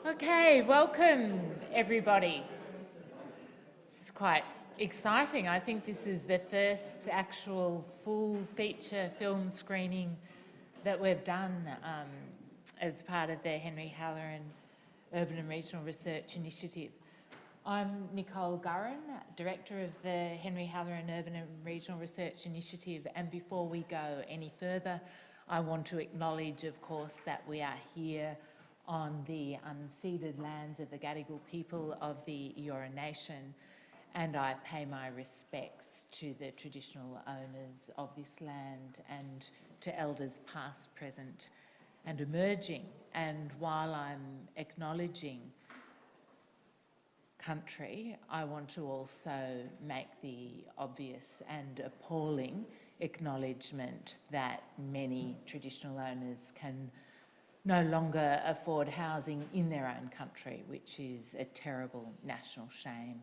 Okay, welcome everybody. It's quite exciting. I think this is the first actual full feature film screening that we've done as part of the Henry Halloran Urban and Regional Research Initiative. I'm Nicole Gurran, Director of the Henry Halloran Urban and Regional Research Initiative, and before we go any further, I want to acknowledge, of course, that we are here on the unceded lands of the Gadigal people of the Eora Nation, and I pay my respects to the traditional owners of this land and to elders past, present and emerging. And while I'm acknowledging country, I want to also make the obvious and appalling acknowledgement that many traditional owners can no longer afford housing in their own country, which is a terrible national shame.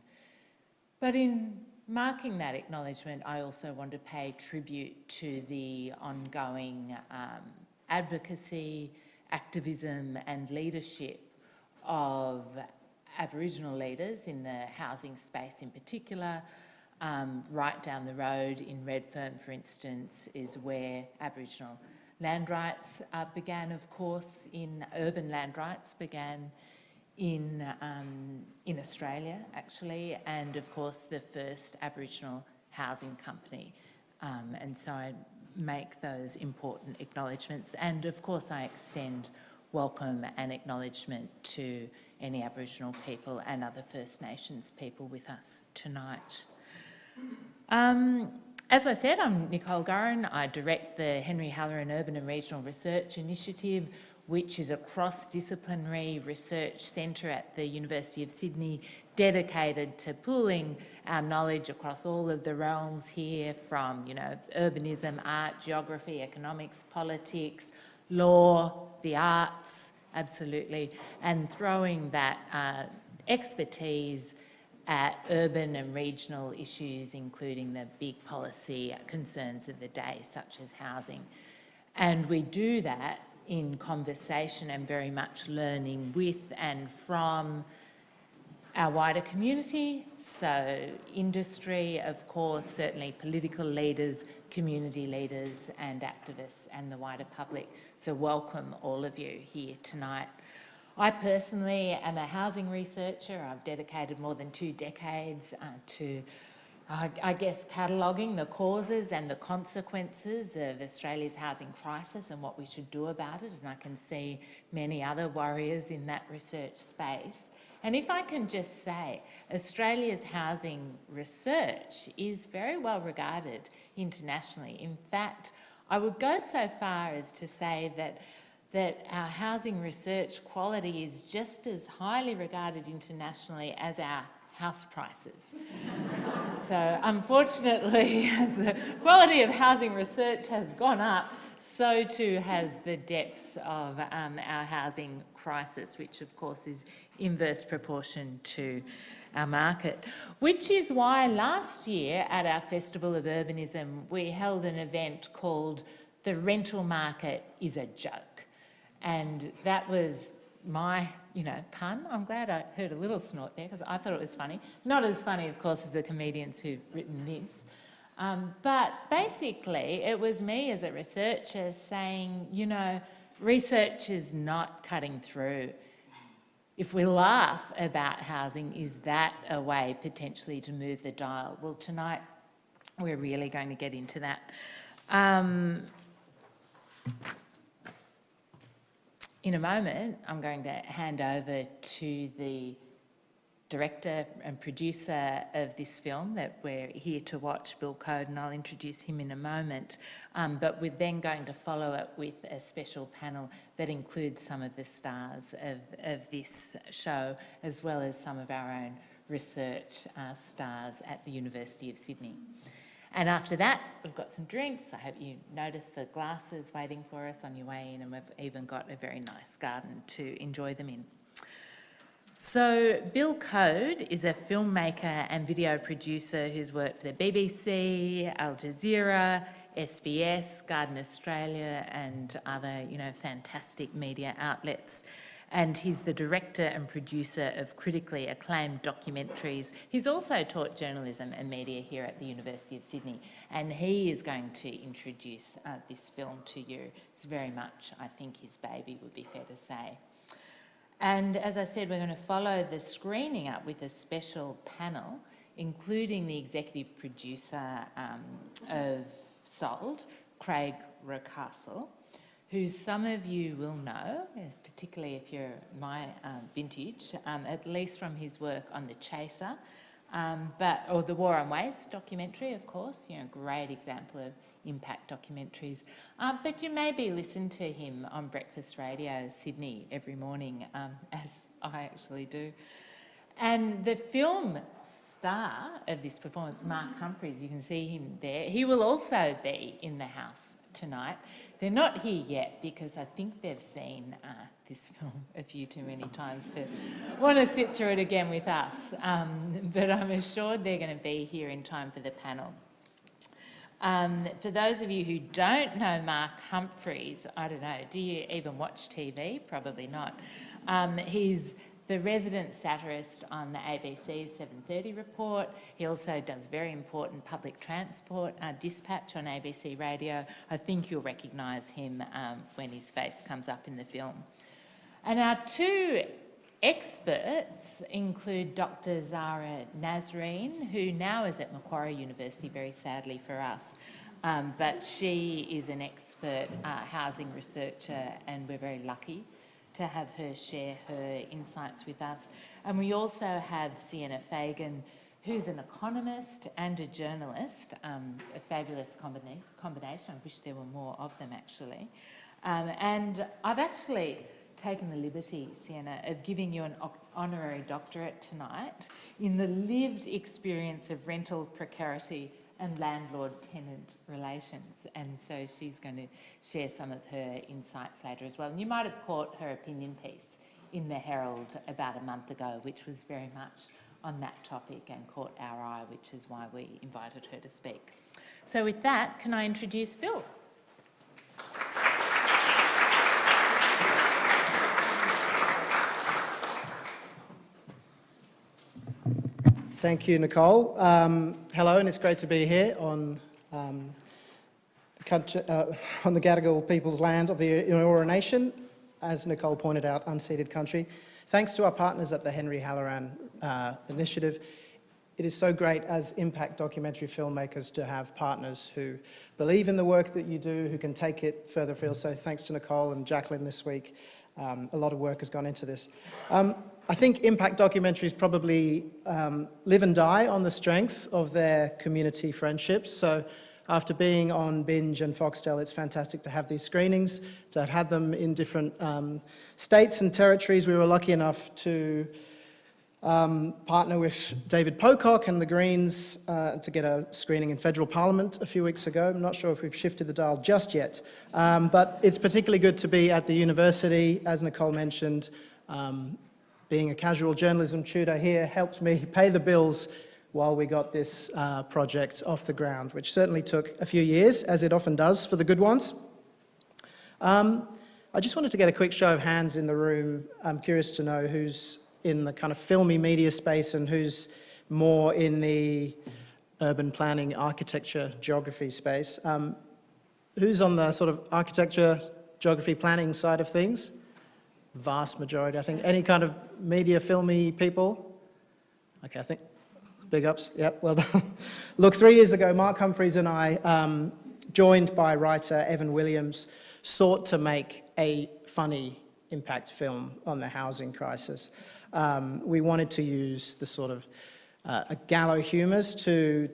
But in marking that acknowledgement, I also want to pay tribute to the ongoing advocacy, activism and leadership of Aboriginal leaders in the housing space in particular. Right down the road in Redfern, for instance, is where Aboriginal land rights began, of course, urban land rights began in Australia, actually, and of course the first Aboriginal housing company. And so I make those important acknowledgements, and of course I extend welcome and acknowledgement to any Aboriginal people and other First Nations people with us tonight. As I said, I'm Nicole Gurran. I direct the Henry Halloran Urban and Regional Research Initiative, which is a cross-disciplinary research centre at the University of Sydney dedicated to pooling our knowledge across all of the realms here from, urbanism, art, geography, economics, politics, law, the arts, absolutely, and throwing that expertise at urban and regional issues, including the big policy concerns of the day, such as housing. And we do that in conversation and very much learning with and from our wider community, so industry, of course, certainly political leaders, community leaders and activists and the wider public. So welcome all of you here tonight. I personally am a housing researcher. I've dedicated more than 2 decades to, cataloguing the causes and the consequences of Australia's housing crisis and what we should do about it. And I can see many other warriors in that research space. And if I can just say, Australia's housing research is very well regarded internationally. In fact, I would go so far as to say that our housing research quality is just as highly regarded internationally as our house prices. So unfortunately, as the quality of housing research has gone up, so too has the depths of our housing crisis, which of course is inverse proportion to our market. Which is why last year at our Festival of Urbanism, we held an event called The Rental Market is a Joke. And that was my, pun. I'm glad I heard a little snort there because I thought it was funny. Not as funny, of course, as the comedians who've written this. But basically, it was me as a researcher saying, research is not cutting through. If we laugh about housing, is that a way potentially to move the dial? Well, tonight we're really going to get into that. In a moment, I'm going to hand over to the director and producer of this film that we're here to watch, Bill Code, and I'll introduce him in a moment. But we're then going to follow it with a special panel that includes some of the stars of this show, as well as some of our own research stars at the University of Sydney. And after that, we've got some drinks. I hope you noticed the glasses waiting for us on your way in, and we've even got a very nice garden to enjoy them in. So Bill Code is a filmmaker and video producer who's worked for the BBC, Al Jazeera, SBS, Garden Australia and other, fantastic media outlets. and he's the director and producer of critically acclaimed documentaries. He's also taught journalism and media here at the University of Sydney, and he is going to introduce this film to you. It's very much, I think, his baby, would be fair to say. And as I said, we're going to follow the screening up with a special panel, including the executive producer of Sold, Craig Reucassel, who some of you will know, particularly if you're my vintage, at least from his work on The Chaser, or the War on Waste documentary, of course, great example of impact documentaries. But you maybe listen to him on Breakfast Radio Sydney every morning, as I actually do. And the film star of this performance, Mark Humphries, you can see him there. He will also be in the house tonight. They're not here yet because I think they've seen this film a few too many times to want to sit through it again with us. But I'm assured they're going to be here in time for the panel. For those of you who don't know Mark Humphries, I don't know, do you even watch TV? Probably not. He's the resident satirist on the ABC's 7:30 report. He also does very important public transport dispatch on ABC Radio. I think you'll recognise him when his face comes up in the film. And our two experts include Dr. Zara Nazreen, who now is at Macquarie University, very sadly for us, but she is an expert housing researcher, and we're very lucky to have her share her insights with us. And we also have Sienna Fagan, who's an economist and a journalist, a fabulous combination. I wish there were more of them, actually. And I've actually taken the liberty, Sienna, of giving you an honorary doctorate tonight in the lived experience of rental precarity and landlord-tenant relations. And so she's going to share some of her insights later as well. And you might have caught her opinion piece in the Herald about a month ago, which was very much on that topic and caught our eye, which is why we invited her to speak. So with that, can I introduce Bill? Thank you, Nicole. Hello, and it's great to be here on the Gadigal people's land of the Eora Nation, as Nicole pointed out, unceded country. Thanks to our partners at the Henry Halloran initiative, it is so great as impact documentary filmmakers to have partners who believe in the work that you do, who can take it further afield. So thanks to Nicole and Jacqueline this week. A lot of work has gone into this. I think impact documentaries probably live and die on the strength of their community friendships. So after being on Binge and Foxtel, it's fantastic to have these screenings, to have had them in different states and territories. We were lucky enough to partner with David Pocock and the Greens to get a screening in federal parliament a few weeks ago. I'm not sure if we've shifted the dial just yet, but it's particularly good to be at the university, as Nicole mentioned. Being a casual journalism tutor here helped me pay the bills while we got this project off the ground, which certainly took a few years, as it often does for the good ones. I just wanted to get a quick show of hands in the room. I'm curious to know who's in the kind of filmy media space and who's more in the urban planning, architecture, geography space. Who's on the sort of architecture, geography, planning side of things? Vast majority, I think. Any kind of media, filmy people? Okay, I think, big ups, yep, well done. Look, 3 years ago, Mark Humphries and I, joined by writer Evan Williams, sought to make a funny impact film on the housing crisis. We wanted to use the sort of gallow humours to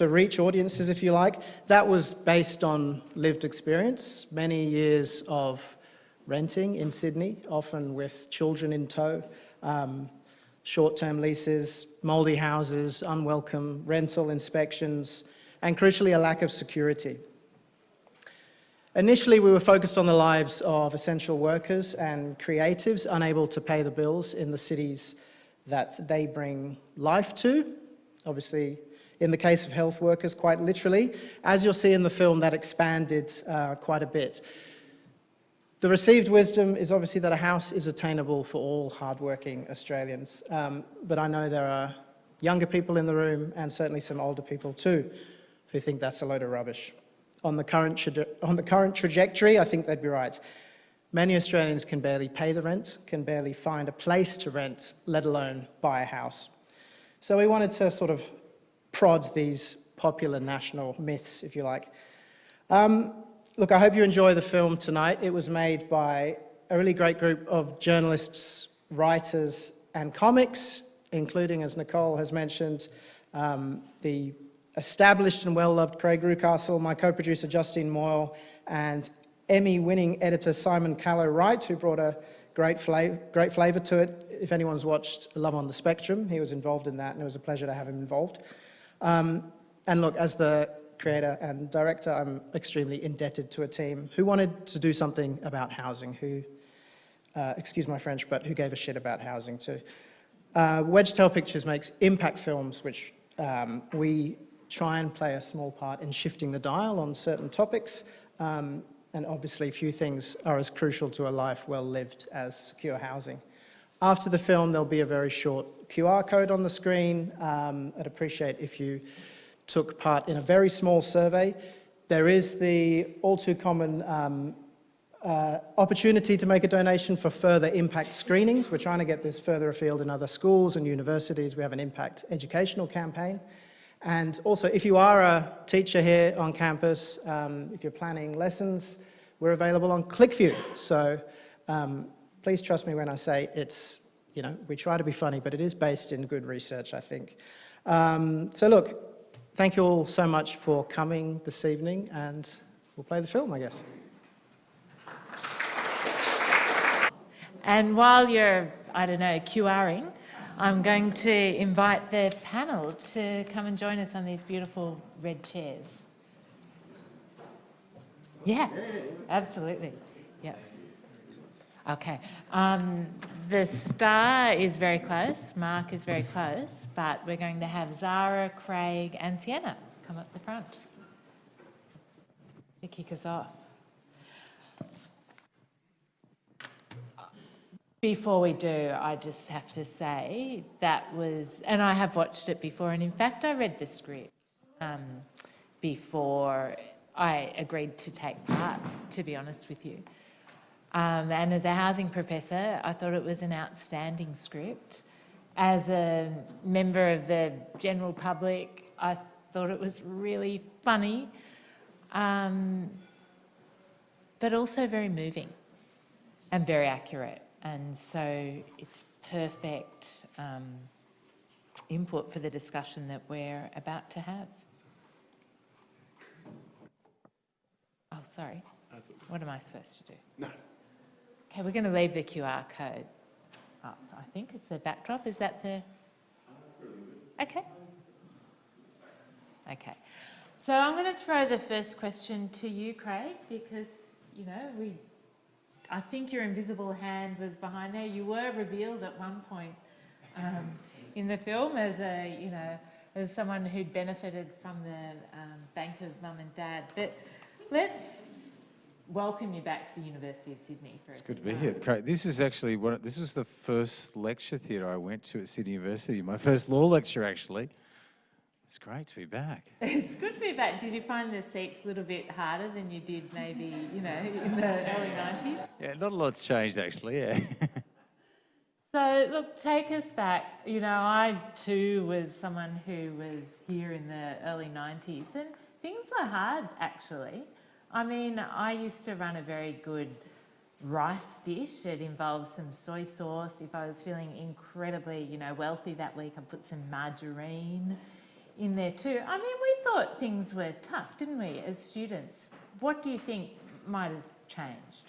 reach audiences, if you like. That was based on lived experience, many years of renting in Sydney, often with children in tow, short-term leases, mouldy houses, unwelcome rental inspections, and crucially a lack of security. Initially, we were focused on the lives of essential workers and creatives unable to pay the bills in the cities that they bring life to. Obviously, in the case of health workers, quite literally. As you'll see in the film, that expanded quite a bit. The received wisdom is obviously that a house is attainable for all hardworking Australians. But I know there are younger people in the room, and certainly some older people too, who think that's a load of rubbish. On the current trajectory, I think they'd be right. Many Australians can barely pay the rent, can barely find a place to rent, let alone buy a house. So we wanted to sort of prod these popular national myths, if you like. Look, I hope you enjoy the film tonight. It was made by a really great group of journalists, writers, and comics, including, as Nicole has mentioned, the established and well-loved Craig Reucassel, my co-producer Justine Moyle, and Emmy-winning editor Simon Callow-Wright, who brought a great flavour to it. If anyone's watched Love on the Spectrum, he was involved in that, and it was a pleasure to have him involved. And look, as the creator and director, I'm extremely indebted to a team who wanted to do something about housing, who, excuse my French, but who gave a shit about housing too. Wedgetail Pictures makes impact films, which we try and play a small part in shifting the dial on certain topics. And obviously few things are as crucial to a life well lived as secure housing. After the film, there'll be a very short QR code on the screen. I'd appreciate if you took part in a very small survey. There is the all too common opportunity to make a donation for further impact screenings. We're trying to get this further afield in other schools and universities. We have an impact educational campaign. And also, if you are a teacher here on campus, if you're planning lessons, we're available on ClickView. So please trust me when I say it's, we try to be funny, but it is based in good research, I think. So look, thank you all so much for coming this evening, and we'll play the film, I guess. And while you're, QRing, I'm going to invite the panel to come and join us on these beautiful red chairs. Yeah, absolutely. Yeah. Okay. The star is very close, Mark is very close, but we're going to have Zara, Craig and Sienna come up the front to kick us off. Before we do, I just have to say that was, and I have watched it before, and in fact I read the script before I agreed to take part, to be honest with you. And as a housing professor, I thought it was an outstanding script. As a member of the general public, I thought it was really funny, but also very moving and very accurate. And so it's perfect input for the discussion that we're about to have. Oh, sorry. What am I supposed to do? No. Okay, we're going to leave the QR code up, I think, is the backdrop. Is that the... Okay. Okay. So I'm going to throw the first question to you, Craig, because, I think your invisible hand was behind there. You were revealed at one point in the film as as someone who'd benefited from the Bank of Mum and Dad. But let's welcome you back to the University of Sydney. It's good to be here. Craig, this is actually this was the first lecture theatre I went to at Sydney University. My first law lecture, actually. It's great to be back. It's good to be back. Did you find the seats a little bit harder than you did maybe, in the early 90s? Yeah, not a lot's changed actually, yeah. So, look, take us back. I too was someone who was here in the early 90s, and things were hard actually. I mean, I used to run a very good rice dish. It involved some soy sauce. If I was feeling incredibly, wealthy that week, I'd put some margarine in there too. I mean, we thought things were tough, didn't we, as students? What do you think might have changed?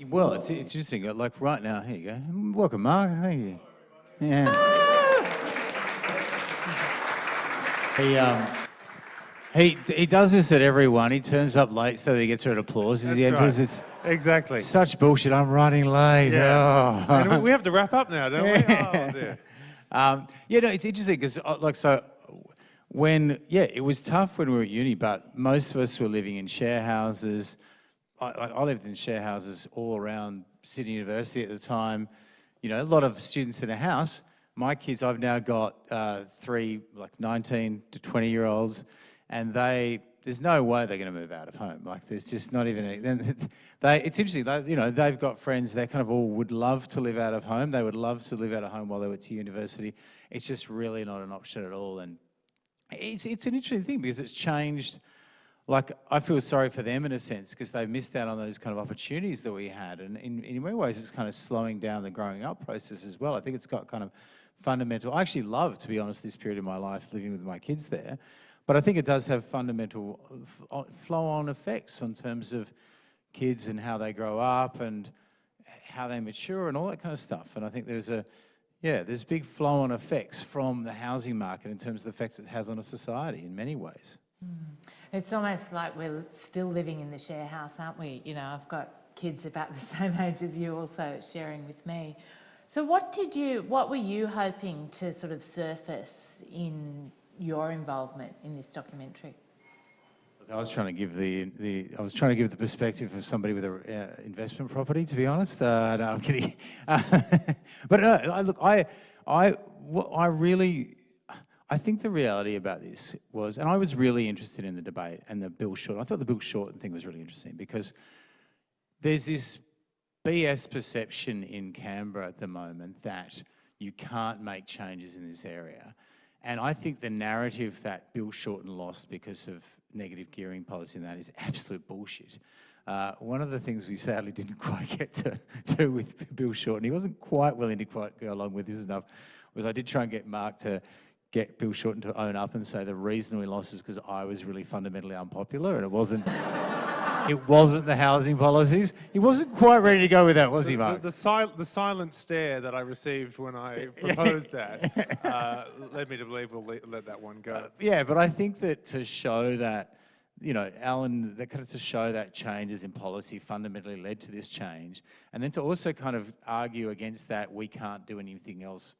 Well, it's interesting. Like right now, here you go. Welcome, Mark. Thank you. Yeah. He does this at everyone. He turns up late so that he gets her applause as he enters. Right. It's exactly such bullshit. I'm running late. Yeah. Oh. And we have to wrap up now, don't we? Oh, dear. It's interesting because, it was tough when we were at uni, but most of us were living in share houses. I lived in share houses all around Sydney University at the time. You know, a lot of students in a house. My kids, I've now got 3 like 19 to 20-year-olds, and there's no way they're going to move out of home. Like, there's just not even it's interesting. They've got friends. They kind of all would love to live out of home. They would love to live out of home while they were to university. It's just really not an option at all. And it's an interesting thing because it's changed. Like, I feel sorry for them in a sense because they've missed out on those kind of opportunities that we had. And in many ways, it's kind of slowing down the growing up process as well. I think it's got kind of fundamental. I actually love, to be honest, this period of my life living with my kids there. But I think it does have fundamental flow-on effects in terms of kids and how they grow up and how they mature and all that kind of stuff. And I think there's big flow-on effects from the housing market in terms of the effects it has on a society in many ways. It's almost like we're still living in the share house, aren't we? You know, I've got kids about the same age as you also sharing with me. So what were you hoping to sort of surface in your involvement in this documentary? I was trying to give the perspective of somebody with an investment property, to be honest. No, I'm kidding. But no, I think the reality about this was, and I was really interested in the debate and the Bill Shorten. I thought the Bill Shorten thing was really interesting because there's this BS perception in Canberra at the moment that you can't make changes in this area. And I think the narrative that Bill Shorten lost because of negative gearing policy and that is absolute bullshit. One of the things we sadly didn't quite get to do with Bill Shorten, he wasn't quite willing to quite go along with this enough, was I did try and get Mark to get Bill Shorten to own up and say the reason we lost was because I was really fundamentally unpopular and it wasn't the housing policies. He wasn't quite ready to go with that, was he, Mark? The silent stare that I received when I proposed that led me to believe we'll let that one go. Yeah, but I think that to show that, Alan, to show that changes in policy fundamentally led to this change, and then to also kind of argue against that we can't do anything else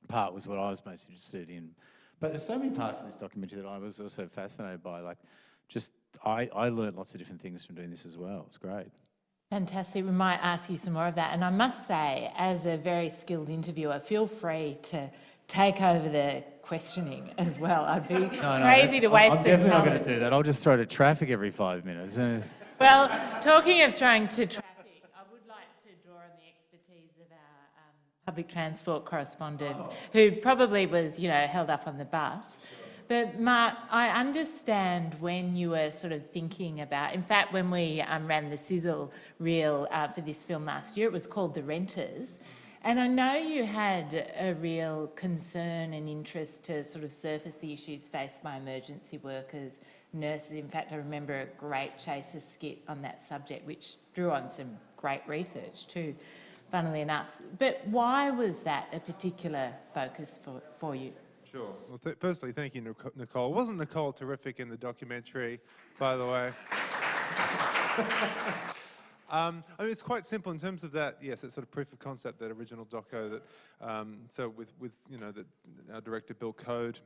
part was what I was most interested in. But there's so many parts of this documentary that I was also fascinated by. Like, I learned lots of different things from doing this as well. It's great. Fantastic. We might ask you some more of that. And I must say, as a very skilled interviewer, feel free to take over the questioning as well. I'd be crazy to waste I'm the definitely time. not going to do that. I'll just throw to traffic every 5 minutes. Well, talking of throwing to traffic, I would like to draw on the expertise of our public transport correspondent, who probably was, held up on the bus. But Mark, I understand when you were sort of thinking about, in fact, when we ran the sizzle reel for this film last year, it was called The Renters. And I know you had a real concern and interest to sort of surface the issues faced by emergency workers, nurses. In fact, I remember a great Chaser skit on that subject, which drew on some great research too, funnily enough. But why was that a particular focus for you? Sure. Well, firstly, thank you, Nicole. Wasn't Nicole terrific in the documentary, by the way? It's quite simple in terms of that. Yes, that sort of proof of concept, that original doco. That so with that our director Bill Code,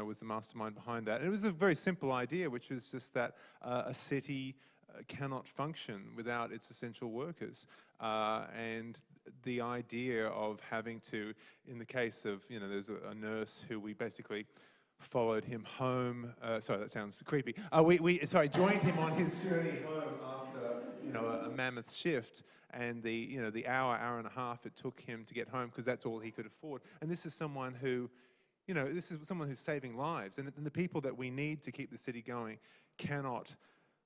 was the mastermind behind that. And it was a very simple idea, which was just that a city cannot function without its essential workers, and the idea of having to, in the case of, there's a nurse who we basically followed him home. Sorry, that sounds creepy. We joined him on his journey home after, a mammoth shift, and the hour and a half it took him to get home because that's all he could afford. And this is someone who, who's saving lives, and the people that we need to keep the city going cannot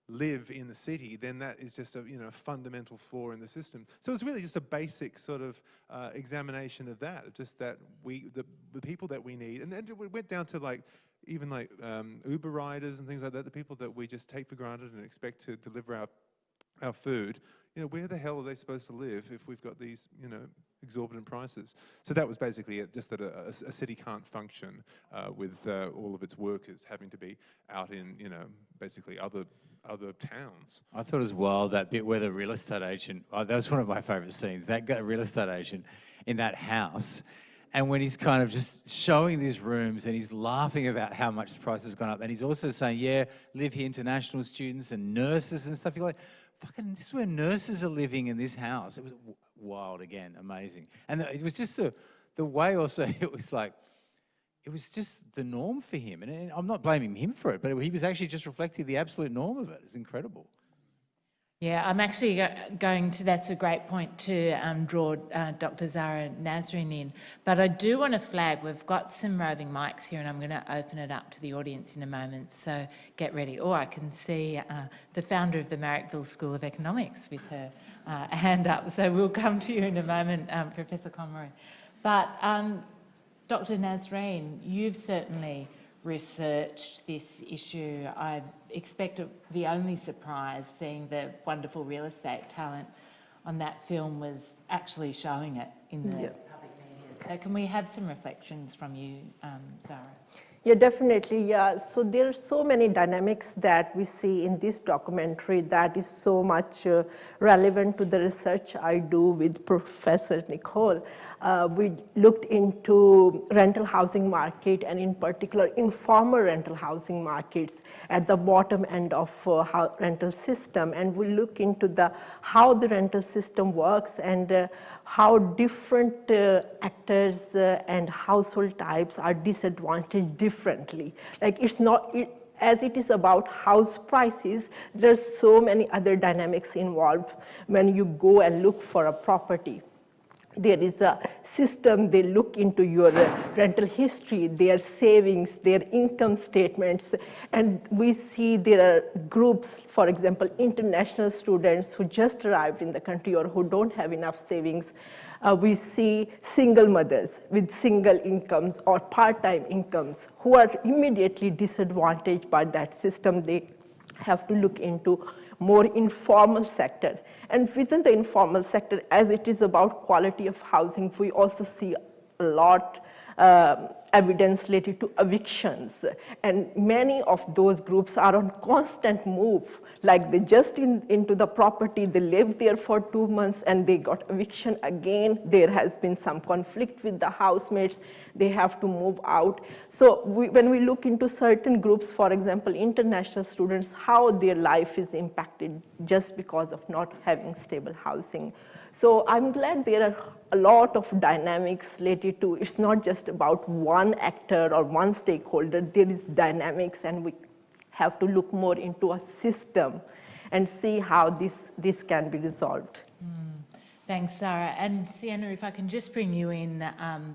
live in the city, then that is just a fundamental flaw in the system. So it's really just a basic sort of examination of that, just that the people that we need, and then it went down to even Uber riders and things like that, the people that we just take for granted and expect to deliver our food. Where the hell are they supposed to live if we've got these exorbitant prices? So that was basically it, just that a city can't function with all of its workers having to be out in basically other towns. I thought as well that bit where the real estate agent, that was one of my favourite scenes, that real estate agent in that house, And when he's kind of just showing these rooms and he's laughing about how much the price has gone up, and he's also saying, yeah, live here international students and nurses and stuff. You're like, fucking, this is where nurses are living in this house. It was wild again, amazing. And it was just the way also, it was like, it was just the norm for him. And I'm not blaming him for it, but he was actually just reflecting the absolute norm of it. It's incredible. Yeah, I'm actually going to, that's a great point to draw Dr. Zara Nasrin in. But I do want to flag, we've got some roving mics here and I'm going to open it up to the audience in a moment, so get ready. Oh, I can see the founder of the Marrickville School of Economics with her hand up, so we'll come to you in a moment, Professor Conroy. But Dr. Nasrin, you've certainly researched this issue. I expect the only surprise seeing the wonderful real estate talent on that film was actually showing it in the public media. So can we have some reflections from you, Zara? Yeah, definitely, yeah. So there are so many dynamics that we see in this documentary that is so much relevant to the research I do with Professor Nicole. We looked into rental housing market and in particular informal rental housing markets at the bottom end of rental system, and we look into how the rental system works and how different actors and household types are disadvantaged differently. Like it's not, as it is about house prices, there's so many other dynamics involved when you go and look for a property. There is a system, they look into your rental history, their savings, their income statements, and we see there are groups, for example, international students who just arrived in the country or who don't have enough savings. We see single mothers with single incomes or part-time incomes who are immediately disadvantaged by that system. They have to look into more informal sector. And within the informal sector, as it is about quality of housing, we also see a lot evidence related to evictions. And many of those groups are on constant move. Like they just into the property, they lived there for 2 months and they got eviction again. There has been some conflict with the housemates. They have to move out. So when we look into certain groups, for example, international students, how their life is impacted just because of not having stable housing. So I'm glad there are a lot of dynamics related to, it's not just about one actor or one stakeholder, there is dynamics and we have to look more into a system and see how this can be resolved. Thanks, Sarah. And Sienna, if I can just bring you in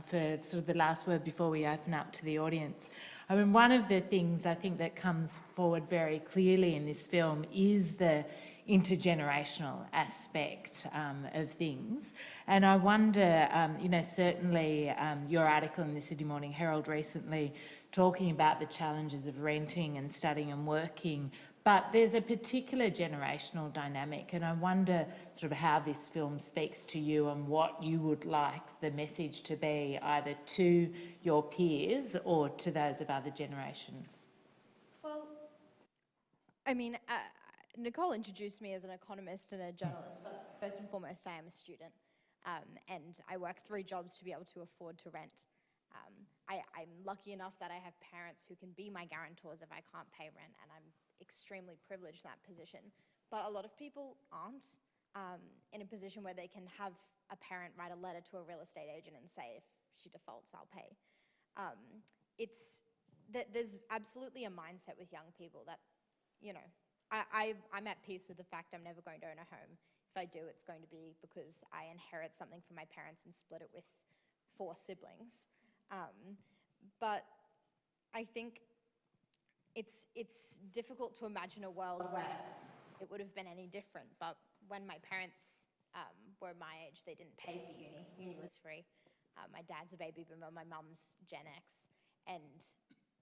for sort of the last word before we open up to the audience. I mean, one of the things I think that comes forward very clearly in this film is the intergenerational aspect of things. And I wonder, you know, certainly your article in the Sydney Morning Herald recently talking about the challenges of renting and studying and working, but there's a particular generational dynamic, and I wonder sort of how this film speaks to you and what you would like the message to be either to your peers or to those of other generations. Well, I mean, Nicole introduced me as an economist and a journalist, but first and foremost, I am a student, and I work 3 jobs to be able to afford to rent. I'm lucky enough that I have parents who can be my guarantors if I can't pay rent, and I'm extremely privileged in that position. But a lot of people aren't in a position where they can have a parent write a letter to a real estate agent and say, if she defaults, I'll pay. There's absolutely a mindset with young people that, you know, I'm at peace with the fact I'm never going to own a home. If I do, it's going to be because I inherit something from my parents and split it with 4 siblings. But I think it's difficult to imagine a world where it would have been any different. But when my parents were my age, they didn't pay for uni. Uni was free. My dad's a baby boomer, my mum's Gen X, and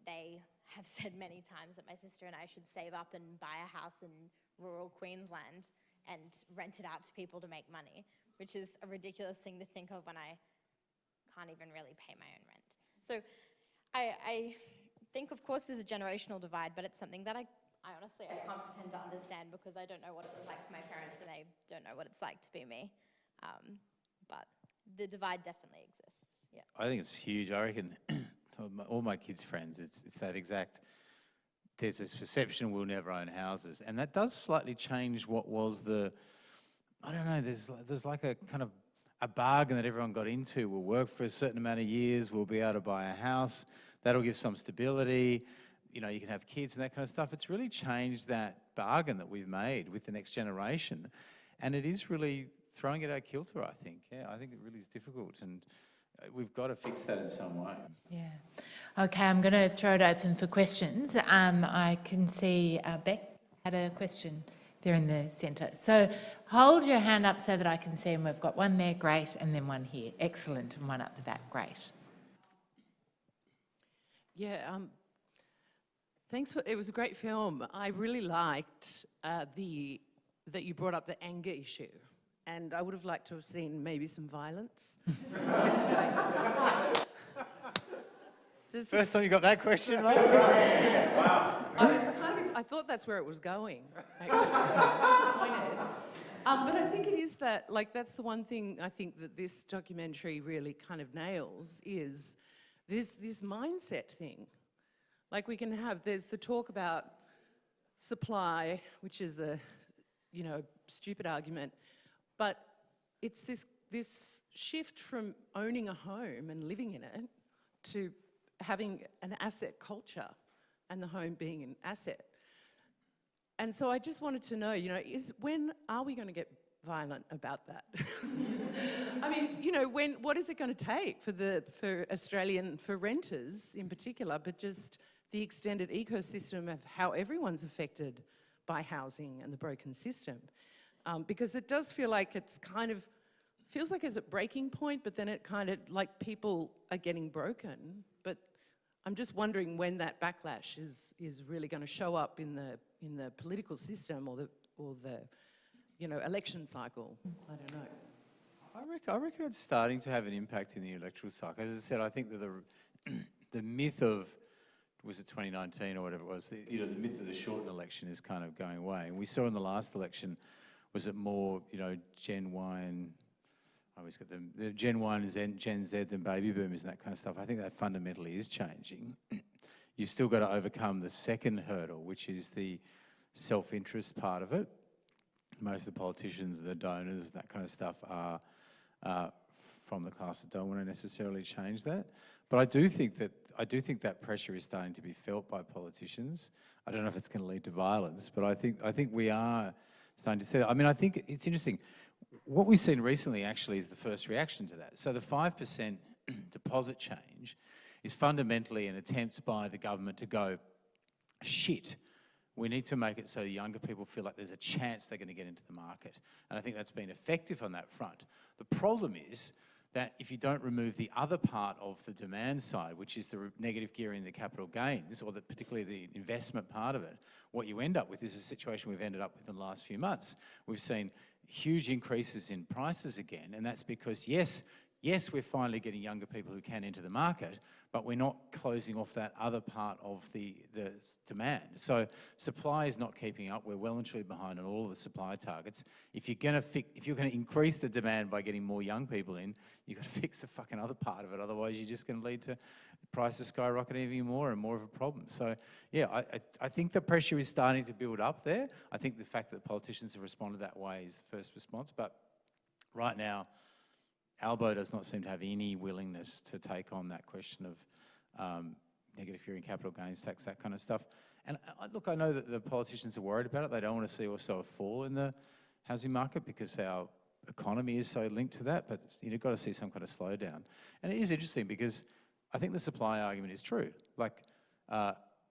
they have said many times that my sister and I should save up and buy a house in rural Queensland and rent it out to people to make money, which is a ridiculous thing to think of when I can't even really pay my own rent. So I think, of course, there's a generational divide, but it's something that I honestly can't pretend to understand because I don't know what it was like for my parents and I don't know what it's like to be me. But the divide definitely exists. I think it's huge. I reckon all my kids' friends, it's that exact, there's this perception we'll never own houses. And that does slightly change what was I don't know, there's like a kind of a bargain that everyone got into. We'll work for a certain amount of years, we'll be able to buy a house, that'll give some stability, you know, you can have kids and that kind of stuff. It's really changed that bargain that we've made with the next generation. And it is really throwing it out of kilter, I think. Yeah, I think it really is difficult, and we've got to fix that in some way. Yeah. Okay, I'm going to throw it open for questions. I can see Beck had a question there in the centre. So hold your hand up so that I can see, and we've got one there, great, and then one here, excellent, and one up the back, great. Yeah, thanks it was a great film. I really liked that you brought up the anger issue, and I would have liked to have seen maybe some violence. First time you got that question, mate? Wow. I thought that's where it was going, actually. Disappointed. But I think it is that, like, that's the one thing I think that this documentary really kind of nails is this mindset thing. Like, there's the talk about supply, which is a, you know, stupid argument, but it's this shift from owning a home and living in it to having an asset culture and the home being an asset. And so I just wanted to know, you know, when are we going to get violent about that? I mean, you know, what is it going to take for renters in particular, but just the extended ecosystem of how everyone's affected by housing and the broken system? Because it does feel like feels like it's a breaking point, but then it kind of, like, people are getting broken. But I'm just wondering when that backlash is really going to show up in the political system or the you know, election cycle. I don't know. I reckon it's starting to have an impact in the electoral cycle. As I said, I think that the myth of, was it 2019 or whatever it was, the myth of the shortened election is kind of going away. And we saw in the last election, was it more, you know, Gen Y and, I always get them, the Gen Y and Gen Z than baby boomers and that kind of stuff. I think that fundamentally is changing. You've still got to overcome the second hurdle, which is the self-interest part of it. Most of the politicians, the donors, that kind of stuff are from the class that don't want to necessarily change that. But I do think that pressure is starting to be felt by politicians. I don't know if it's going to lead to violence, but I think we are starting to see that. I mean, I think it's interesting. What we've seen recently actually is the first reaction to that. So the 5% deposit change is fundamentally an attempt by the government to go, shit, we need to make it so younger people feel like there's a chance they're going to get into the market. And I think that's been effective on that front. The problem is that if you don't remove the other part of the demand side, which is the negative gearing in the capital gains, or particularly the investment part of it, what you end up with is a situation we've ended up with in the last few months. We've seen huge increases in prices again, and that's because, yes, we're finally getting younger people who can enter the market, but we're not closing off that other part of the demand. So supply is not keeping up. We're well and truly behind on all of the supply targets. If you're going to increase the demand by getting more young people in, you've got to fix the fucking other part of it. Otherwise, you're just going to lead to prices skyrocketing even more and more of a problem. So yeah, I think the pressure is starting to build up there. I think the fact that politicians have responded that way is the first response. But right now, Albo does not seem to have any willingness to take on that question of negative gearing, capital gains tax, that kind of stuff. And look, I know that the politicians are worried about it. They don't want to see also a fall in the housing market because our economy is so linked to that, but you've got to see some kind of slowdown. And it is interesting because I think the supply argument is true. Like,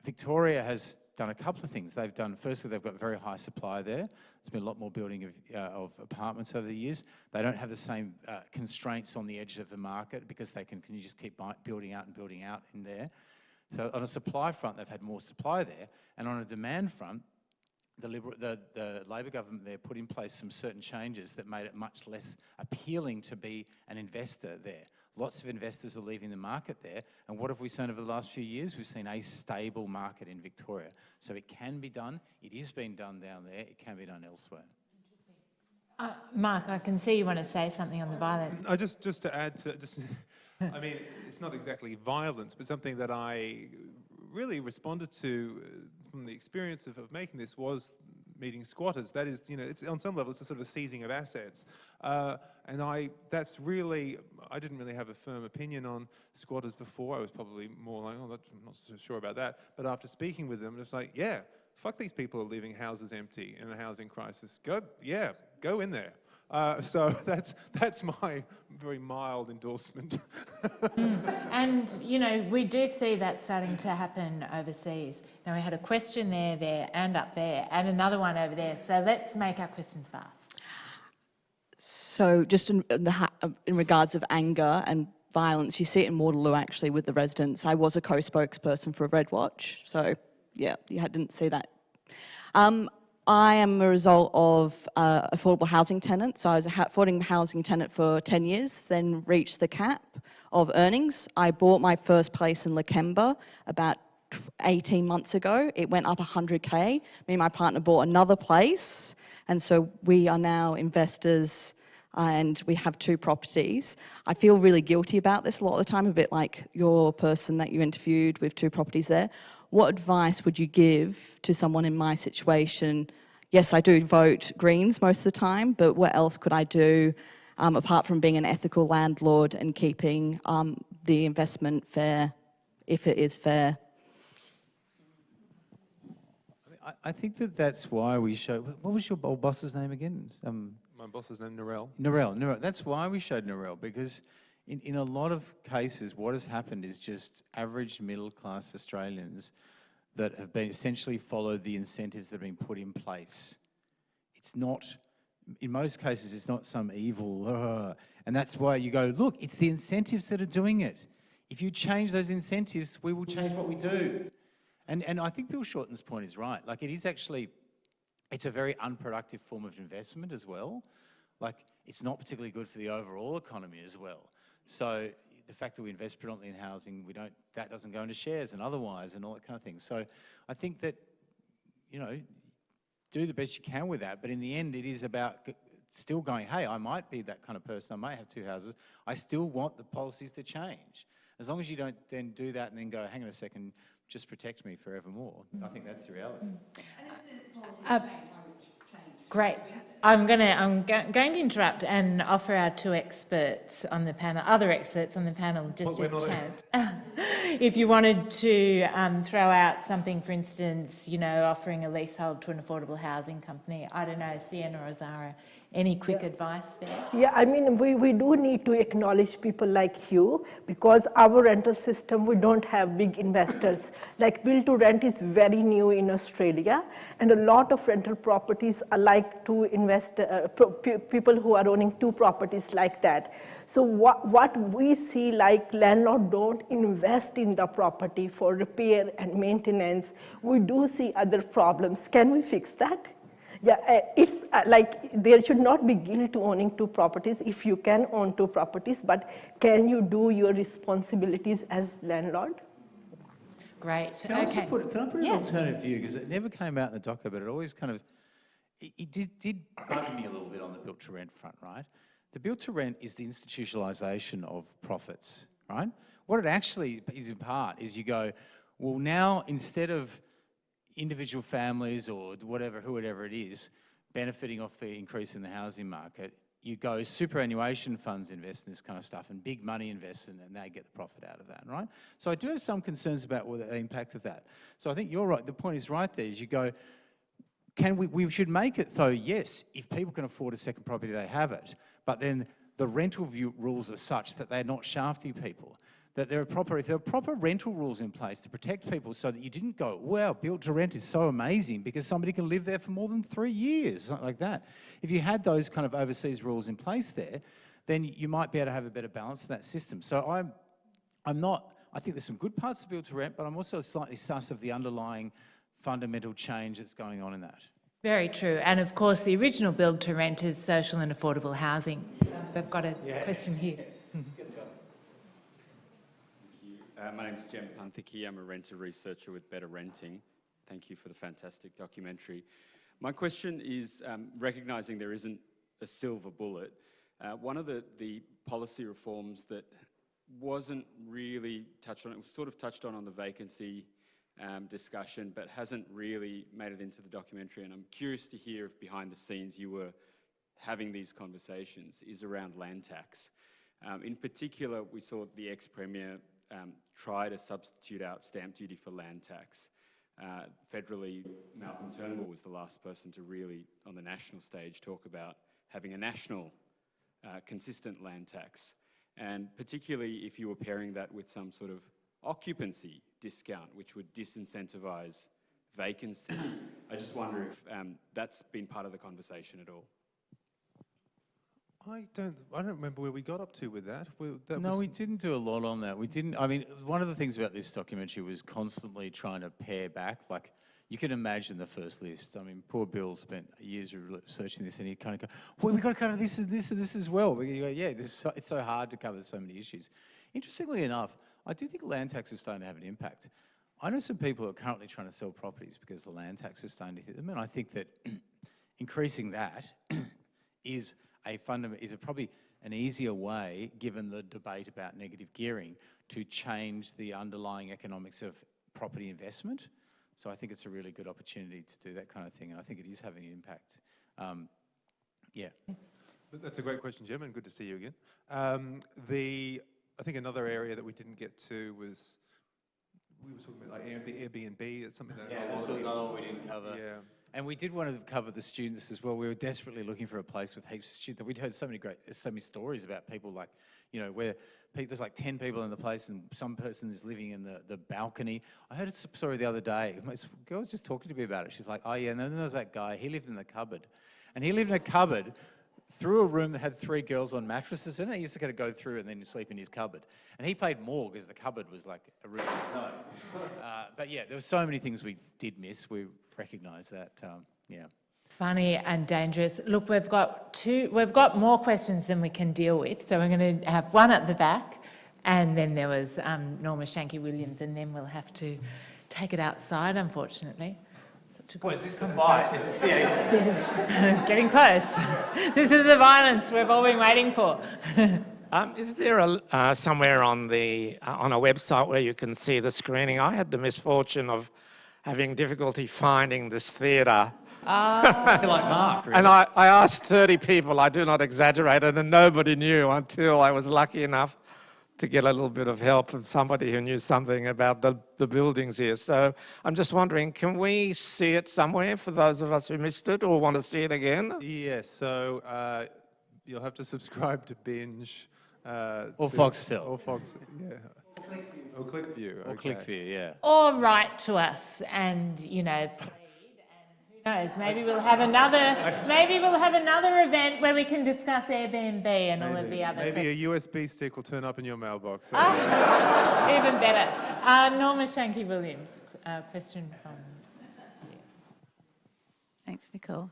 Victoria has done a couple of things. Firstly, they've got very high supply there. There's been a lot more building of apartments over the years. They don't have the same constraints on the edge of the market because they can just keep building out in there. So on a supply front, they've had more supply there. And on a demand front, the Labor government there put in place some certain changes that made it much less appealing to be an investor there. Lots of investors are leaving the market there. And what have we seen over the last few years? We've seen a stable market in Victoria. So it can be done. It is being done down there. It can be done elsewhere. Mark, I can see you want to say something on the violence. Just to add to I mean, it's not exactly violence, but something that I really responded to from the experience of making this was meeting squatters. That is, you know, it's on some level, it's a sort of a seizing of assets. And that's really, I didn't really have a firm opinion on squatters before. I was probably more like, oh, I'm not so sure about that. But after speaking with them, it's like, yeah, fuck these people who are leaving houses empty in a housing crisis. Go in there. So that's my very mild endorsement. And, you know, we do see that starting to happen overseas. Now, we had a question there, and up there, and another one over there. So let's make our questions fast. So just in regards of anger and violence, you see it in Waterloo actually with the residents. I was a co-spokesperson for Red Watch, so yeah, you didn't see that. I am a result of affordable housing tenant. So I was a affordable housing tenant for 10 years, then reached the cap of earnings. I bought my first place in Lakemba about 18 months ago. It went up 100K. Me and my partner bought another place. And so we are now investors and we have 2 properties. I feel really guilty about this a lot of the time, a bit like your person that you interviewed with 2 properties there. What advice would you give to someone in my situation? Yes, I do vote Greens most of the time, but what else could I do apart from being an ethical landlord and keeping the investment fair, if it is fair? I think that's why we showed, what was your old boss's name again? My boss's name, Narelle. Narelle. That's why we showed Narelle, because in a lot of cases, what has happened is just average middle-class Australians that have been essentially followed the incentives that have been put in place. It's not, in most cases, it's not some evil, and that's why you go, look, it's the incentives that are doing it. If you change those incentives, we will change what we do. And I think Bill Shorten's point is right. Like, it is actually, it's a very unproductive form of investment as well. Like, it's not particularly good for the overall economy as well. So the fact that we invest predominantly in housing, that doesn't go into shares and otherwise and all that kind of thing. So I think that, you know, do the best you can with that. But in the end, it is about still going, hey, I might be that kind of person. I might have 2 houses. I still want the policies to change. As long as you don't then do that and then go, hang on a second, just protect me forevermore. I think that's the reality. Great. I'm going to interrupt and offer our 2 experts on the panel, other experts on the panel, just a chance. If you wanted to throw out something, for instance, you know, offering a leasehold to an affordable housing company, I don't know, Sienna or Zara, any quick advice there? Yeah, I mean, we do need to acknowledge people like you, because our rental system, we don't have big investors. Like, build to rent is very new in Australia, and a lot of rental properties are like to invest, people who are owning 2 properties like that. So what we see, like, landlords don't invest in the property for repair and maintenance. We do see other problems. Can we fix that? Yeah, it's like there should not be guilt to owning 2 properties if you can own 2 properties, but can you do your responsibilities as landlord? Great. Can I put an Yeah. alternative view? Because it never came out in the doco, but it always kind of, it did bug me a little bit on the built-to-rent front, right? The built-to-rent is the institutionalisation of profits, right? What it actually is in part is you go, well, now instead of individual families or whoever it is, benefiting off the increase in the housing market, you go superannuation funds invest in this kind of stuff and big money invest in it and they get the profit out of that, right? So I do have some concerns about the impact of that. So I think you're right, the point is right there, is you go, we should make it though, yes, if people can afford a second property, they have it, but then the rental rules are such that they're not shafting people. That if there are proper rental rules in place to protect people so that you didn't go, wow, built to rent is so amazing because somebody can live there for more than 3 years, something like that. If you had those kind of overseas rules in place there, then you might be able to have a better balance in that system. So I think there's some good parts of built to rent, but I'm also slightly sus of the underlying fundamental change that's going on in that. Very true. And of course, the original build to rent is social and affordable housing. We've got a question here. My name's Jem Panthiki. I'm a renter researcher with Better Renting. Thank you for the fantastic documentary. My question is, recognising there isn't a silver bullet, one of the policy reforms that wasn't really touched on. It was sort of touched on the vacancy discussion, but hasn't really made it into the documentary. And I'm curious to hear if behind the scenes you were having these conversations, is around land tax. In particular, we saw the ex-Premier try to substitute out stamp duty for land tax. Federally, Malcolm Turnbull was the last person to really, on the national stage, talk about having a national consistent land tax. And particularly if you were pairing that with some sort of occupancy discount, which would disincentivise vacancy. I just wonder if that's been part of the conversation at all. I don't remember where we got up to with that. We didn't do a lot on that. We didn't, I mean, one of the things about this documentary was constantly trying to pare back. Like, you can imagine the first list. I mean, poor Bill spent years researching this, and he kind of go, well, we've got to cover this and this and this as well. We go, yeah, it's so hard to cover so many issues. Interestingly enough, I do think land tax is starting to have an impact. I know some people who are currently trying to sell properties because the land tax is starting to hit them, and I think that increasing that is probably an easier way, given the debate about negative gearing, to change the underlying economics of property investment. So I think it's a really good opportunity to do that kind of thing, and I think it is having an impact. Yeah. That's a great question, Jim, and good to see you again. I think another area that we didn't get to was, we were talking about like Airbnb. It's something that that's another one we didn't cover. Yeah. And we did want to cover the students as well. We were desperately looking for a place with heaps of students. We'd heard so many stories about people like, you know, where there's like 10 people in the place and some person is living in the balcony. I heard a story the other day. My girl was just talking to me about it. She's like, oh yeah, and then there was that guy, he lived in the cupboard. And he lived in a cupboard through a room that had 3 girls on mattresses in it. He used to kind of go through and then sleep in his cupboard. And he paid more because the cupboard was like a room of its own. But yeah, there were so many things we did miss. We recognise that, yeah. Funny and dangerous. Look, we've got more questions than we can deal with. So we're going to have one at the back, and then there was Norma Shanky-Williams, and then we'll have to take it outside, unfortunately. What, is this the fight? Is this the Getting close. This is the violence we've all been waiting for. Is there somewhere on a website where you can see the screening? I had the misfortune of having difficulty finding this theatre. like Mark, really. And I asked 30 people, I do not exaggerate it, and nobody knew until I was lucky enough to get a little bit of help from somebody who knew something about the buildings here. So I'm just wondering, can we see it somewhere for those of us who missed it or want to see it again? Yeah, so you'll have to subscribe to Binge. Or Foxtel. Or Fox, yeah. Or ClickView. Or ClickView, yeah. Or write to us and, you know, plead, and who knows, maybe we'll have another event where we can discuss Airbnb and all of the other Maybe a USB stick will turn up in your mailbox. Even better. Norma Shanky-Williams, question from you. Thanks, Nicole.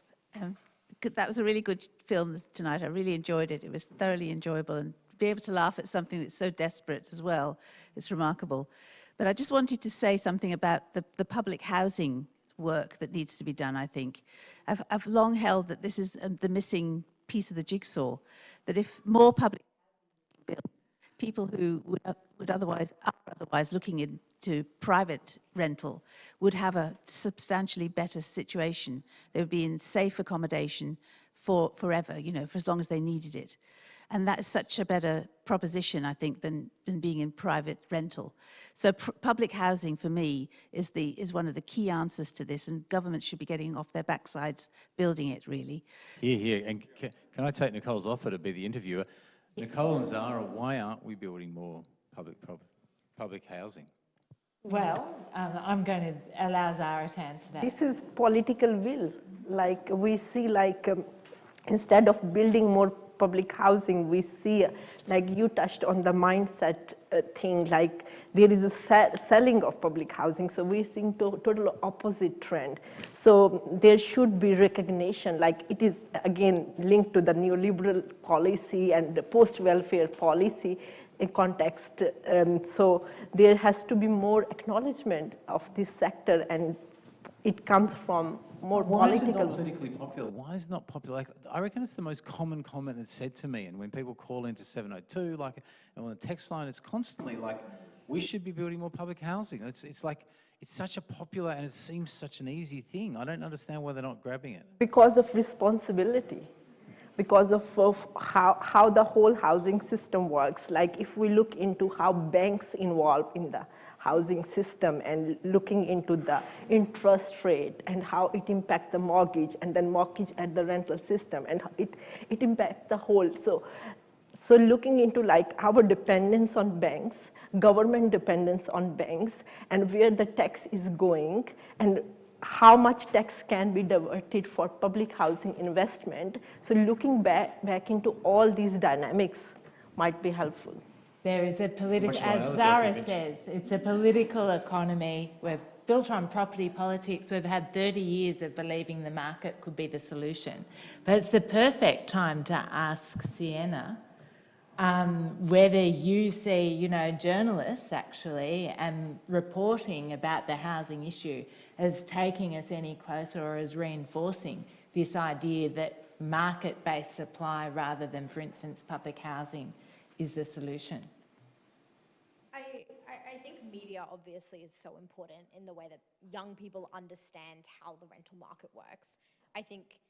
That was a really good film tonight. I really enjoyed it. It was thoroughly enjoyable, and to be able to laugh at something that's so desperate as well, it's remarkable. But I just wanted to say something about the public housing work that needs to be done, I think. I've long held that this is the missing piece of the jigsaw, that if more public people who would otherwise looking into private rental would have a substantially better situation. They would be in safe accommodation for forever, you know, for as long as they needed it. And that is such a better proposition, I think, than being in private rental. So public housing, for me, is one of the key answers to this, and governments should be getting off their backsides building it, really. Yeah. And can I take Nicole's offer to be the interviewer? Yes. Nicole and Zara, why aren't we building more public housing? Well, I'm going to allow Zara to answer that. This is political will. Like we see, instead of building more public housing, we see, like you touched on the mindset thing, like there is a selling of public housing. So we're seeing total opposite trend. So there should be recognition, like it is again linked to the neoliberal policy and the post-welfare policy in context. So there has to be more acknowledgement of this sector and it comes from more Why is it political. not politically popular? Why is it not popular? Like, I reckon it's the most common comment that's said to me. And when people call into 702, like, and on the text line, it's constantly like, we should be building more public housing. It's like, it's such a popular and it seems such an easy thing. I don't understand why they're not grabbing it. Because of responsibility, because of how the whole housing system works. Like if we look into how banks involved in the housing system and looking into the interest rate and how it impacts the mortgage and then mortgage at the rental system and how it impacts the whole. So looking into like our dependence on banks, government dependence on banks, and where the tax is going, and how much tax can be diverted for public housing investment. So looking back into all these dynamics might be helpful. There is a political, Watch my as other Zara document. says, it's a political economy. We've built on property politics. We've had 30 years of believing the market could be the solution. But it's the perfect time to ask Sienna whether you see, journalists actually and reporting about the housing issue as taking us any closer or as reinforcing this idea that market-based supply rather than, for instance, public housing is the solution. I think media obviously is so important in the way that young people understand how the rental market works. I think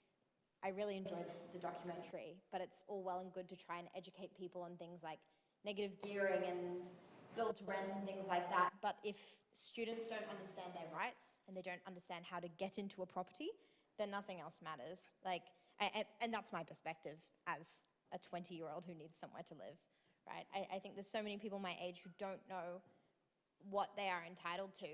I really enjoyed the documentary, but it's all well and good to try and educate people on things like negative gearing and build to rent and things like that. But if students don't understand their rights and they don't understand how to get into a property, then nothing else matters. And that's my perspective as a 20-year-old who needs somewhere to live, right? I think there's so many people my age who don't know what they are entitled to.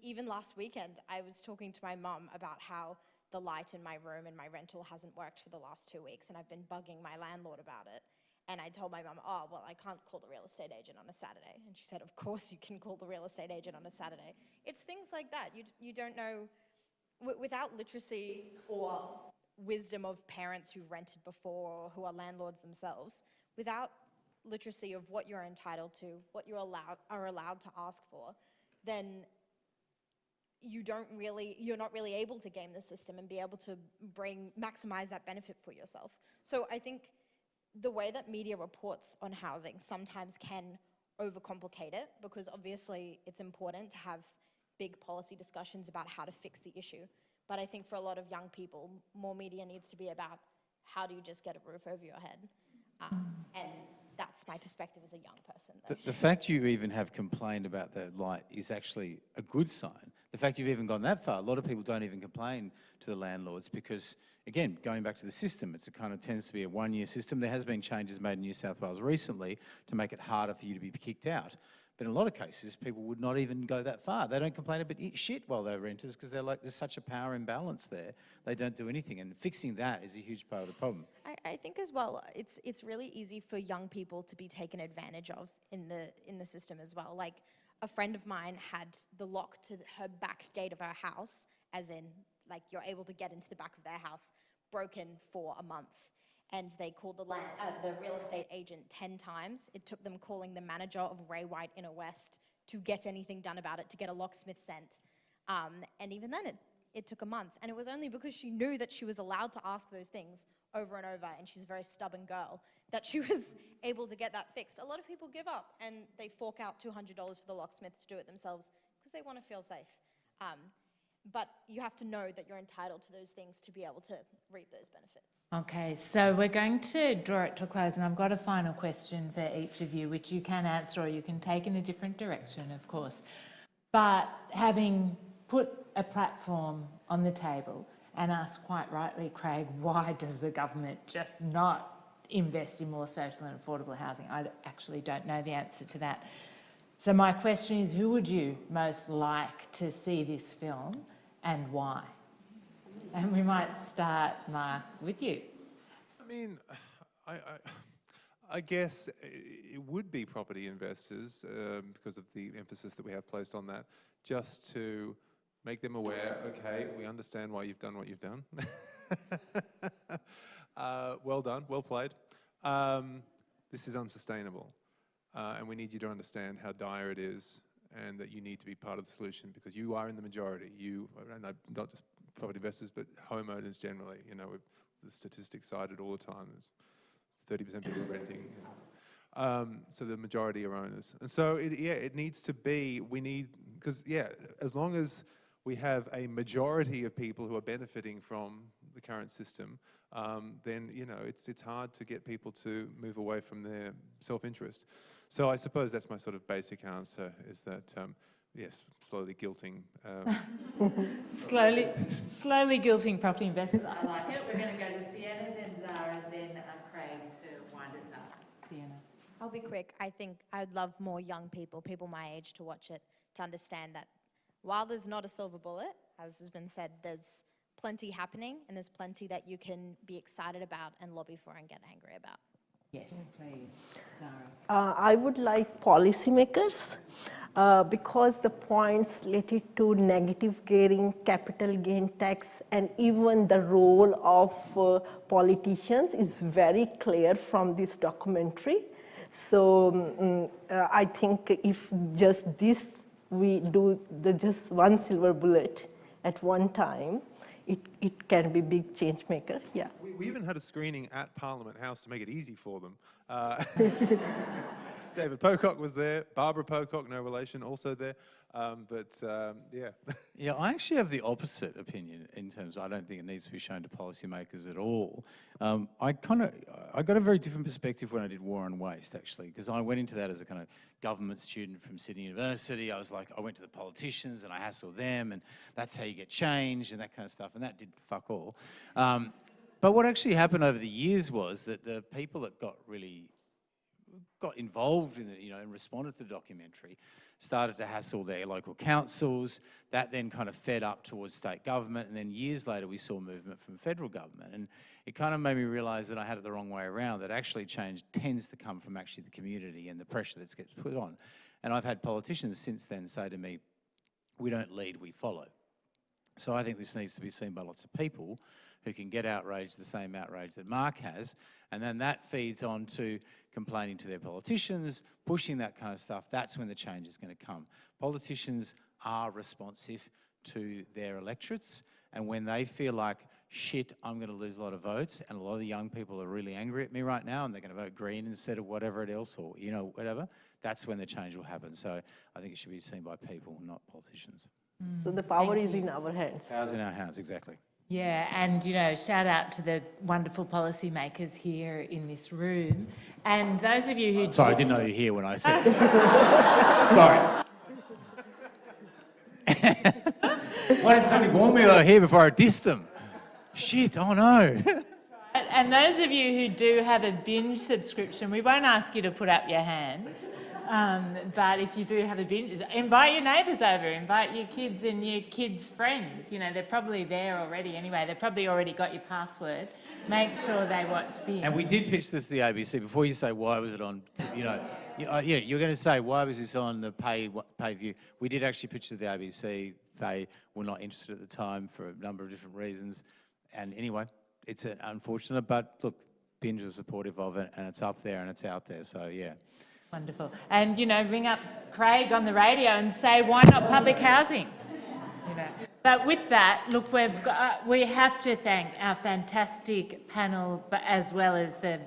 Even last weekend, I was talking to my mum about how the light in my room in my rental hasn't worked for the last 2 weeks, and I've been bugging my landlord about it. And I told my mum, oh, well, I can't call the real estate agent on a Saturday. And she said, of course you can call the real estate agent on a Saturday. It's things like that. You don't know, without literacy or wisdom of parents who've rented before or who are landlords themselves, without literacy of what you're entitled to, what you're allowed to ask for, then you're not really able to game the system and be able to maximize that benefit for yourself. So I think the way that media reports on housing sometimes can overcomplicate it, because obviously it's important to have big policy discussions about how to fix the issue. But I think for a lot of young people, more media needs to be about how do you just get a roof over your head? And that's my perspective as a young person. The fact you even have complained about the light is actually a good sign. The fact you've even gone that far, a lot of people don't even complain to the landlords because, again, going back to the system, it kind of tends to be a one-year system. There has been changes made in New South Wales recently to make it harder for you to be kicked out. But in a lot of cases, people would not even go that far. They don't complain about shit while they're renters because they're like, there's such a power imbalance there. They don't do anything. And fixing that is a huge part of the problem. I think as well, it's really easy for young people to be taken advantage of in the system as well. Like a friend of mine had the lock to her back gate of her house, as in like you're able to get into the back of their house, broken for a month. And they called the real estate agent 10 times. It took them calling the manager of Ray White Inner West to get anything done about it, to get a locksmith sent. And even then, it took a month. And it was only because she knew that she was allowed to ask those things over and over, and she's a very stubborn girl, that she was able to get that fixed. A lot of people give up, and they fork out $200 for the locksmith to do it themselves because they want to feel safe. But you have to know that you're entitled to those things to be able to reap those benefits. Okay, so we're going to draw it to a close, and I've got a final question for each of you, which you can answer or you can take in a different direction, of course. But having put a platform on the table and asked quite rightly, Craig, why does the government just not invest in more social and affordable housing? I actually don't know the answer to that. So my question is, who would you most like to see this film and why? And we might start, Mark, with you. I mean, I guess it would be property investors because of the emphasis that we have placed on that, just to make them aware, okay, we understand why you've done what you've done. Well done, well played. This is unsustainable. And we need you to understand how dire it is and that you need to be part of the solution because you are in the majority. You, and not just property investors, but homeowners generally. You know, the statistics cited all the time. 30% people renting. You know. So the majority are owners, and so it needs to be. We need because as long as we have a majority of people who are benefiting from the current system, then it's hard to get people to move away from their self-interest. So I suppose that's my sort of basic answer: is that yes, slowly guilting. Slowly guilting property investors. I like it. We're going to go to Sienna, then Zara, then Craig to wind us up. Sienna. I'll be quick. I think I'd love more young people my age, to watch it, to understand that while there's not a silver bullet, as has been said, there's plenty happening and there's plenty that you can be excited about and lobby for and get angry about. Yes, please. Zara. I would like policymakers because the points related to negative gearing, capital gain tax, and even the role of politicians is very clear from this documentary. So I think if just this, we do just one silver bullet at one time, it can be big change maker, yeah. We even had a screening at Parliament House to make it easy for them. David Pocock was there, Barbara Pocock, no relation, also there, yeah. Yeah, I actually have the opposite opinion in terms I don't think it needs to be shown to policymakers at all. I got a very different perspective when I did War on Waste, actually, because I went into that as a kind of government student from Sydney University. I was like, I went to the politicians and I hassled them, and that's how you get change and that kind of stuff, and that did fuck all. But what actually happened over the years was that the people that got involved in it, and responded to the documentary, started to hassle their local councils. That then kind of fed up towards state government, and then years later we saw movement from federal government. And it kind of made me realise that I had it the wrong way around, that actually change tends to come from actually the community and the pressure that gets put on. And I've had politicians since then say to me, we don't lead, we follow. So I think this needs to be seen by lots of people who can get outraged, the same outrage that Mark has, and then that feeds on to complaining to their politicians, pushing that kind of stuff. That's when the change is going to come. Politicians are responsive to their electorates, and when they feel like, shit, I'm going to lose a lot of votes, and a lot of the young people are really angry at me right now, and they're going to vote Green instead of whatever else, or whatever, that's when the change will happen. So I think it should be seen by people, not politicians. So the power is in our hands. Power's in our hands, exactly. Yeah, and shout out to the wonderful policymakers here in this room, and those of you who... Sorry, I didn't know you were here when I said that. Sorry. Why did somebody warn me they were here before I dissed them? Shit, oh no. And those of you who do have a binge subscription, we won't ask you to put up your hands. But if you do have a binge, invite your neighbours over, invite your kids and your kids' friends. They're probably there already anyway. They've probably already got your password. Make sure they watch binge. And we did pitch this to the ABC. Before you say why was it on, you're going to say why was this on the pay view. We did actually pitch to the ABC. They were not interested at the time for a number of different reasons. And anyway, it's unfortunate, but look, Binge was supportive of it, and it's up there and it's out there. So yeah. Wonderful. And, ring up Craig on the radio and say, why not public housing? But with that, look, we have to thank our fantastic panel, but as well as the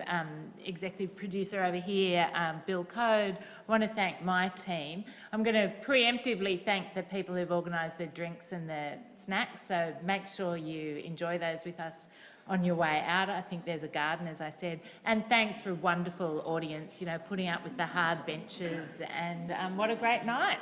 executive producer over here, Bill Code. I want to thank my team. I'm going to preemptively thank the people who've organised the drinks and the snacks, so make sure you enjoy those with us on your way out. I think there's a garden, as I said. And thanks for a wonderful audience, putting up with the hard benches, and what a great night.